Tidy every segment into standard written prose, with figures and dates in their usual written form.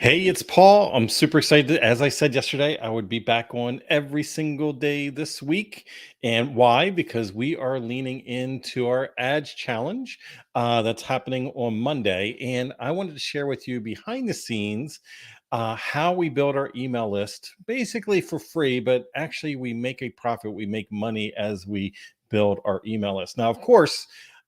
Hey, it's Paul. I'm super excited. As I said yesterday, I would be back on every single day this week. And why? Because we are leaning into our ads challenge that's happening on Monday. And I wanted to share with you behind the scenes how we build our email list basically for free, but actually we make a profit. We make money as we build our email list. Now, of course,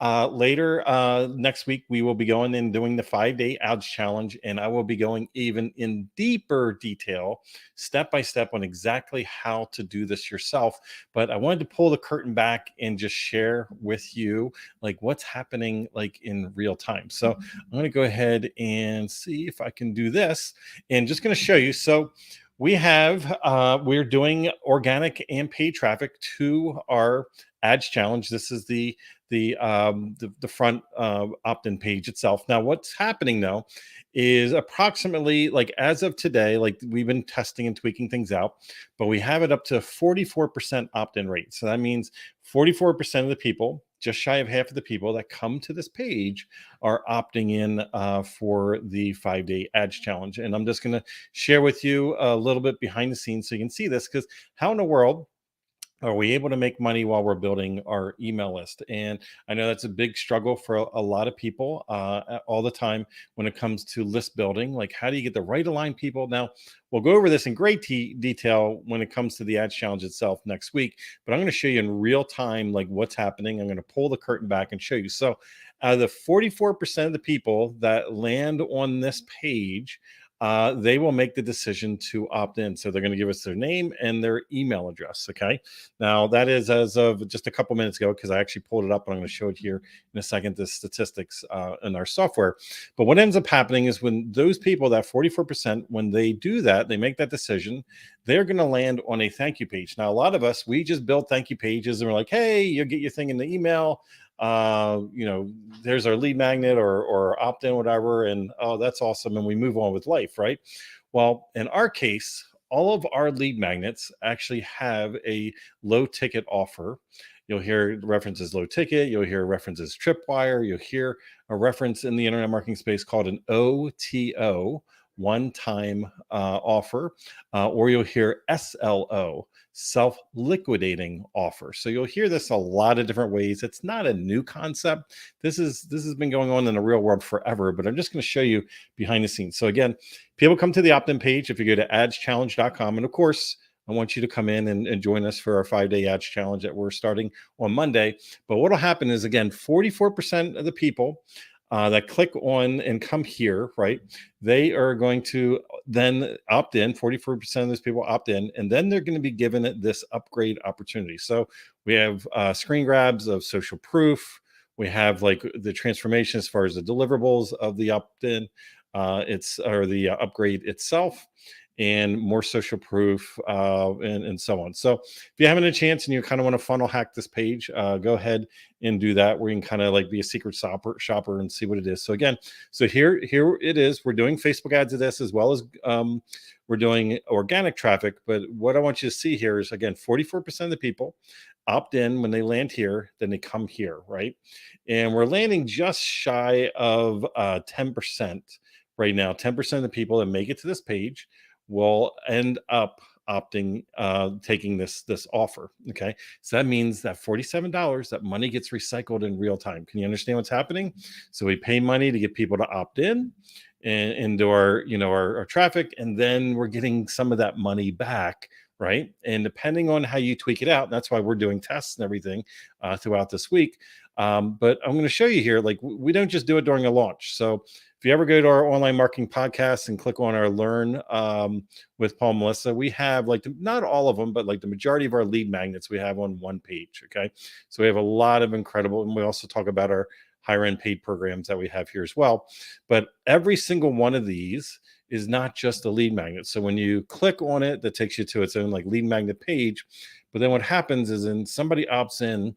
later next week, we will be going and doing the 5 day ads challenge, and I will be going even in deeper detail, step by step, on exactly how to do this yourself. But I wanted to pull the curtain back and just share with you like what's happening like in real time. So I'm going to go ahead and see if I can do this, and just going to show you. So we're doing organic and paid traffic to our ads challenge. This is the front opt-in page itself. Now, what's happening though is approximately like as of today, like we've been testing and tweaking things out, but we have it up to 44% opt-in rate. So that means 44% of the people, just shy of half of the people that come to this page, are opting in for the 5 day ads challenge. And I'm just going to share with you a little bit behind the scenes so you can see this, because how in the world are we able to make money while we're building our email list? And I know that's a big struggle for a lot of people all the time when it comes to list building. Like, how do you get the right aligned people? Now, we'll go over this in great detail when it comes to the ads challenge itself next week. But I'm going to show you in real time, like what's happening. I'm going to pull the curtain back and show you. So, out of the 44% of the people that land on this page, they will make the decision to opt in. So they're going to give us their name and their email address. Okay. Now, that is as of just a couple minutes ago, because I actually pulled it up and I'm going to show it here in a second, the statistics in our software. But what ends up happening is when those people, that 44%, when they do that, they make that decision, they're going to land on a thank you page. Now, a lot of us, we just build thank you pages and we're like, hey, you'll get your thing in the email. There's our lead magnet or opt in, whatever. And oh, that's awesome. And we move on with life, right? Well, in our case, all of our lead magnets actually have a low ticket offer. You'll hear references low ticket. You'll hear references tripwire. You'll hear a reference in the internet marketing space called an OTO, one time offer, or you'll hear SLO, self liquidating offer. So you'll hear this a lot of different ways. It's not a new concept. This has been going on in the real world forever, but I'm just going to show you behind the scenes. So again, people come to the opt-in page if you go to adschallenge.com, and of course, I want you to come in and join us for our 5 day ads challenge that we're starting on Monday. But what will happen is, again, 44% of the people that click on and come here, right? They are going to then opt in. 44% of those people opt in, and then they're going to be given this upgrade opportunity. So we have screen grabs of social proof. We have like the transformation as far as the deliverables of the opt-in, the upgrade itself, and more social proof, and so on. So if you're having a chance and you kind of want to funnel hack this page, go ahead and do that, where you can kind of like be a secret shopper and see what it is. So again, so here it is. We're doing Facebook ads of this, as well as we're doing organic traffic. But what I want you to see here is, again, 44% of the people opt in when they land here, then they come here, right? And we're landing just shy of 10% right now. 10% of the people that make it to this page will end up opting, taking this offer. Okay, so that means that $47, that money gets recycled in real time. Can you understand what's happening? So we pay money to get people to opt in and into our traffic, and then we're getting some of that money back, right? And depending on how you tweak it out, and that's why we're doing tests and everything throughout this week. But I'm going to show you here, like we don't just do it during a launch. So if you ever go to our online marketing podcast and click on our learn with Paul and Melissa, we have like not all of them, but like the majority of our lead magnets we have on one page. Okay. So we have a lot of incredible, and we also talk about our higher end paid programs that we have here as well. But every single one of these is not just a lead magnet. So when you click on it, that takes you to its own like lead magnet page. But then what happens is, when somebody opts in,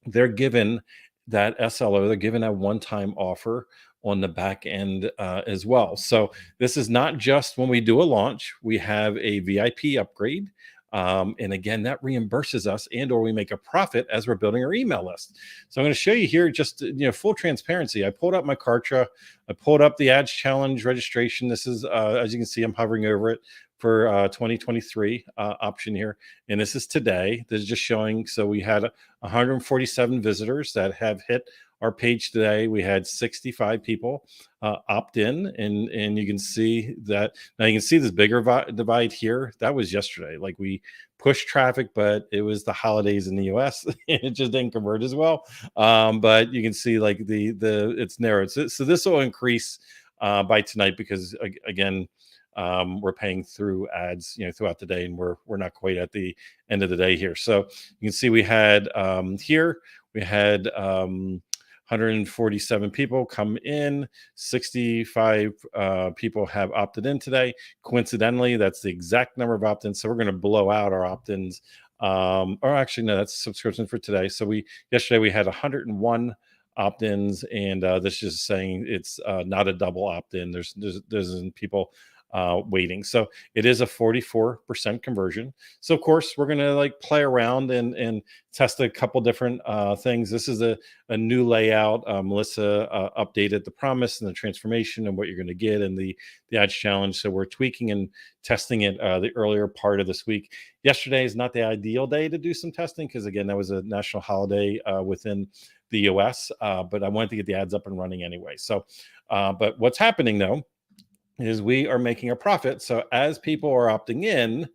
they're given that SLO, they're given a one-time offer on the back end as well. So this is not just when we do a launch. We have a VIP upgrade And again, that reimburses us and or we make a profit as we're building our email list. So I'm going to show you here just full transparency. I pulled up my Kartra. I pulled up the Ads Challenge registration. This is as you can see, I'm hovering over it for 2023 option here, and this is today. This is just showing. So we had 147 visitors that have hit our page today. We had 65 people opt in, and you can see that now. You can see this bigger divide here. That was yesterday. Like, we pushed traffic, but it was the holidays in the US. It just didn't convert as well. But you can see like the it's narrowed. So this will increase by tonight because again, we're paying through ads throughout the day, and we're not quite at the end of the day here. So you can see we had here we had 147 people come in. 65 people have opted in today. Coincidentally, that's the exact number of opt-ins. So we're going to blow out our opt-ins. Or actually, no, that's subscription for today. So yesterday we had 101 opt-ins, and this is saying it's not a double opt-in. There's people waiting. So it is a 44% conversion. So of course we're going to like play around and test a couple different things. This is a new layout. Melissa updated the promise and the transformation and what you're going to get in the Ads Challenge. So we're tweaking and testing it the earlier part of this week. Yesterday is not the ideal day to do some testing because again, that was a national holiday within the US, but I wanted to get the ads up and running anyway. So, but what's happening though is we are making a profit. So as people are opting in,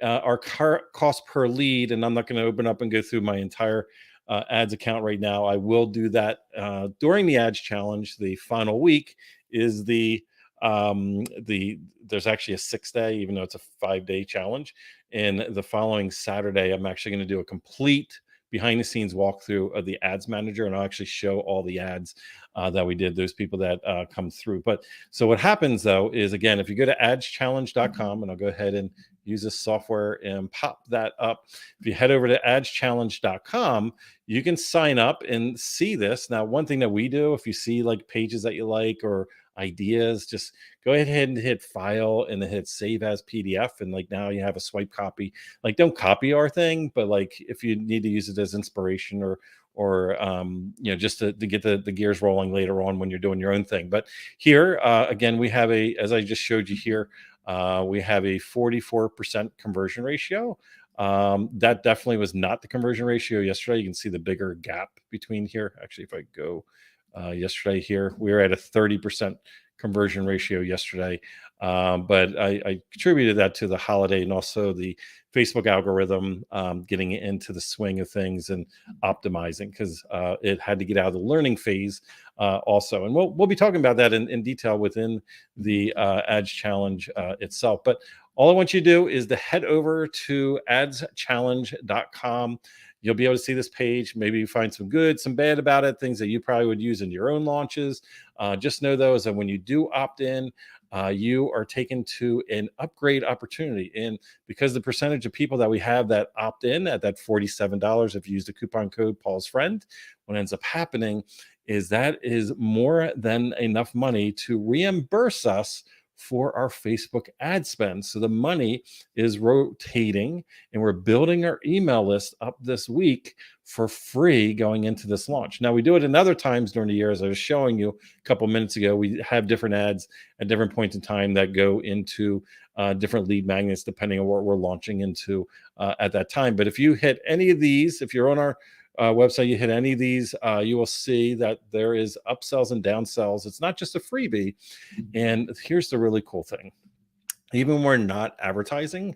our cost per lead, and I'm not going to open up and go through my entire ads account right now. I will do that during the Ads Challenge. The final week is there's actually a 6-day, even though it's a 5-day challenge. And the following Saturday, I'm actually going to do a complete behind the scenes walkthrough of the ads manager, and I'll actually show all the ads that we did, those people that come through. But so what happens though is, again, if you go to adschallenge.com, and I'll go ahead and use this software and pop that up. If you head over to adschallenge.com, you can sign up and see this. Now, one thing that we do, if you see like pages that you like or ideas, just go ahead and hit file and then hit save as PDF, and like now you have a swipe copy. Like, don't copy our thing, but like if you need to use it as inspiration or just to get the gears rolling later on when you're doing your own thing. But here again, we have as I just showed you here, we have a 44% conversion ratio. That definitely was not the conversion ratio yesterday. You can see the bigger gap between here. Actually, if I go yesterday here, we were at a 30% conversion ratio yesterday. But I contributed that to the holiday and also the Facebook algorithm getting into the swing of things and optimizing, because it had to get out of the learning phase also. And we'll be talking about that in detail within the Ads Challenge itself. But all I want you to do is to head over to adschallenge.com. You'll be able to see this page. Maybe you find some good, some bad about it, things that you probably would use in your own launches. Just know those, that when you do opt in, you are taken to an upgrade opportunity. And because the percentage of people that we have that opt in at that $47, if you use the coupon code Paul's Friend, what ends up happening is that is more than enough money to reimburse us for our Facebook ad spend. So the money is rotating, and we're building our email list up this week for free going into this launch. Now, we do it in other times during the year. As I was showing you a couple minutes ago, we have different ads at different points in time that go into different lead magnets depending on what we're launching into at that time. But if you hit any of these, if you're on our website, you hit any of these, you will see that there is upsells and downsells. It's not just a freebie. And here's the really cool thing. Even when we're not advertising,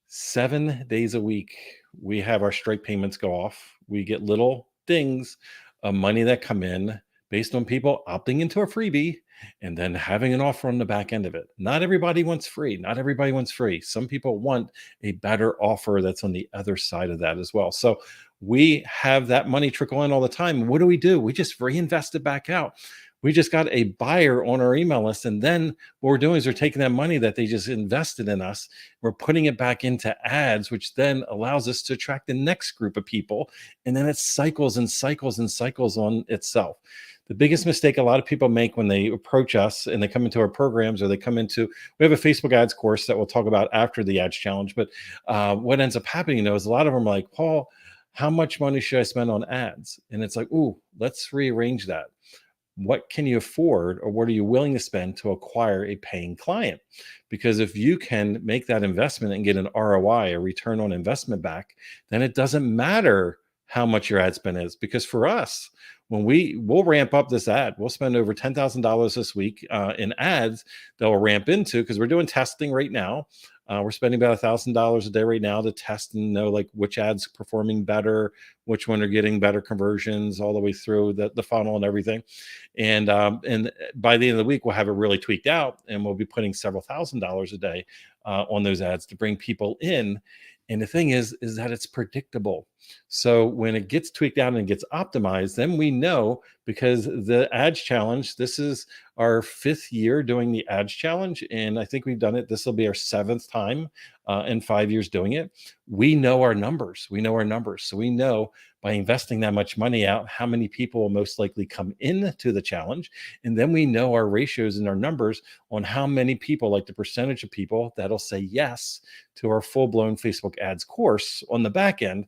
7 days a week, we have our strike payments go off. We get little things of money that come in based on people opting into a freebie and then having an offer on the back end of it. Not everybody wants free. Not everybody wants free. Some people want a better offer that's on the other side of that as well. So we have that money trickle in all the time. What do? We just reinvest it back out. We just got a buyer on our email list. And then what we're doing is we're taking that money that they just invested in us, we're putting it back into ads, which then allows us to attract the next group of people. And then it cycles and cycles and cycles on itself. The biggest mistake a lot of people make when they approach us and they come into our programs, or they come into, we have a Facebook ads course that we'll talk about after the ads challenge. But what ends up happening, is a lot of them are like, Paul, how much money should I spend on ads? And it's like, ooh, let's rearrange that. What can you afford, or what are you willing to spend to acquire a paying client? Because if you can make that investment and get an ROI, a return on investment back, then it doesn't matter how much your ad spend is. Because for us, when we'll ramp up this ad, we'll spend over $10,000 this week in ads that will ramp into, because we're doing testing right now. We're spending about $1,000 a day right now to test and know like which ads performing better, which one are getting better conversions all the way through the funnel and everything. And by the end of the week, we'll have it really tweaked out, and we'll be putting several $1,000s a day on those ads to bring people in. And the thing is that it's predictable. So when it gets tweaked out and gets optimized, then we know, because the ads challenge, this is our 5th year doing the ads challenge. And I think we've done it. This will be our 7th time in 5 years doing it. We know our numbers. We know our numbers. So we know by investing that much money out, how many people will most likely come into the challenge. And then we know our ratios and our numbers on how many people, like the percentage of people that'll say yes to our full blown Facebook ads course on the back end.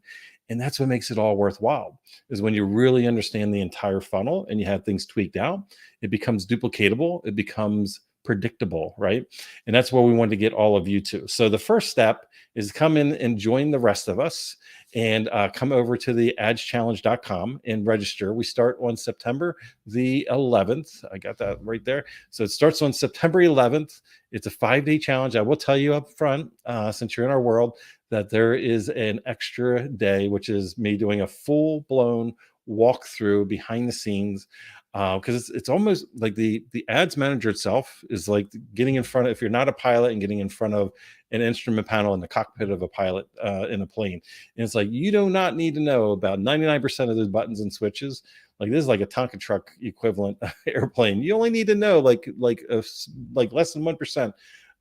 And that's what makes it all worthwhile, is when you really understand the entire funnel and you have things tweaked out, it becomes duplicatable, it becomes predictable, right? And that's where we want to get all of you to. So the first step is come in and join the rest of us, and come over to the adschallenge.com and register. We start on September the 11th. I got that right there. So it starts on September 11th. It's a 5-day challenge. I will tell you up front, since you're in our world, that there is an extra day, which is me doing a full blown walkthrough behind the scenes. Because it's almost like the ads manager itself is like getting in front of, if you're not a pilot, and getting in front of an instrument panel in the cockpit of a pilot in a plane. And it's like, you do not need to know about 99% of those buttons and switches. Like, this is like a Tonka truck equivalent airplane. You only need to know like less than 1%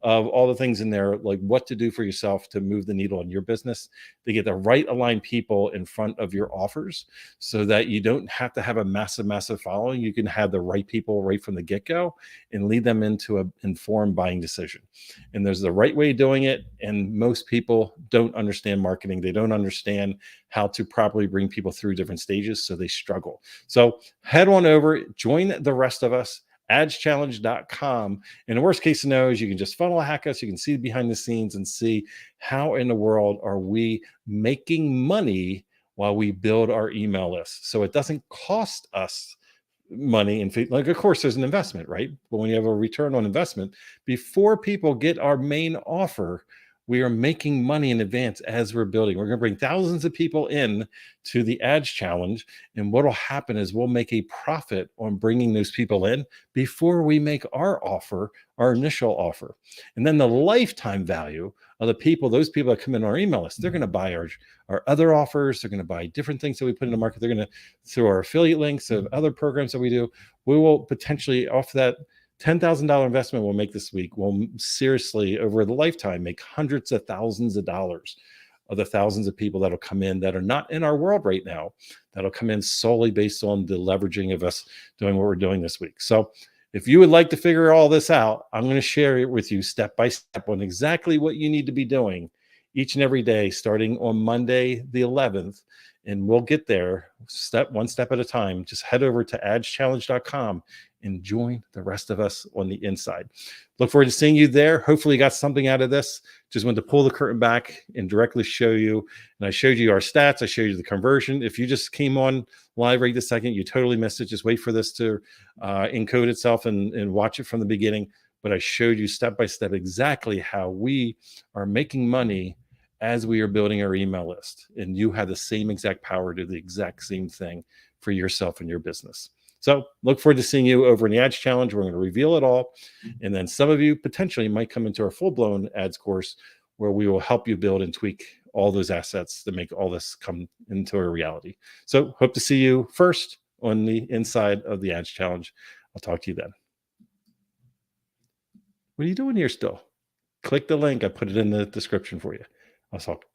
of all the things in there, like what to do for yourself to move the needle in your business, to get the right aligned people in front of your offers, so that you don't have to have a massive following. You can have the right people right from the get-go and lead them into an informed buying decision. And there's the right way of doing it. And most people don't understand marketing. They don't understand how to properly bring people through different stages. So they struggle. So head on over, join the rest of us, adschallenge.com. And the worst case scenario is you can just funnel hack us. You can see behind the scenes and see how in the world are we making money while we build our email list. So it doesn't cost us money. And like, of course, there's an investment, right? But when you have a return on investment, before people get our main offer, we are making money in advance as we're building. We're going to bring thousands of people in to the ads challenge. And what will happen is we'll make a profit on bringing those people in before we make our offer, our initial offer. And then the lifetime value of the people, those people that come in our email list, they're going to buy our other offers. They're going to buy different things that we put in the market. They're going to, through our affiliate links of other programs that we do, we will potentially, off that $10,000 investment we'll make this week, we'll seriously, over the lifetime, make hundreds of thousands of dollars of the thousands of people that'll come in that are not in our world right now, that'll come in solely based on the leveraging of us doing what we're doing this week. So if you would like to figure all this out, I'm going to share it with you step by step on exactly what you need to be doing each and every day, starting on Monday, the 11th. And we'll get there one step at a time. Just head over to adschallenge.com and join the rest of us on the inside. Look forward to seeing you there. Hopefully you got something out of this. Just wanted to pull the curtain back and directly show you. And I showed you our stats. I showed you the conversion. If you just came on live right this second, you totally missed it. Just wait for this to encode itself and watch it from the beginning. But I showed you step by step exactly how we are making money as we are building our email list. And you have the same exact power to do the exact same thing for yourself and your business. So look forward to seeing you over in the ads challenge. We're going to reveal it all. And then some of you potentially might come into our full-blown ads course, where we will help you build and tweak all those assets to make all this come into a reality. So hope to see you first on the inside of the ads challenge. I'll talk to you then. What are you doing here still? Click the link. I put it in the description for you. I'll talk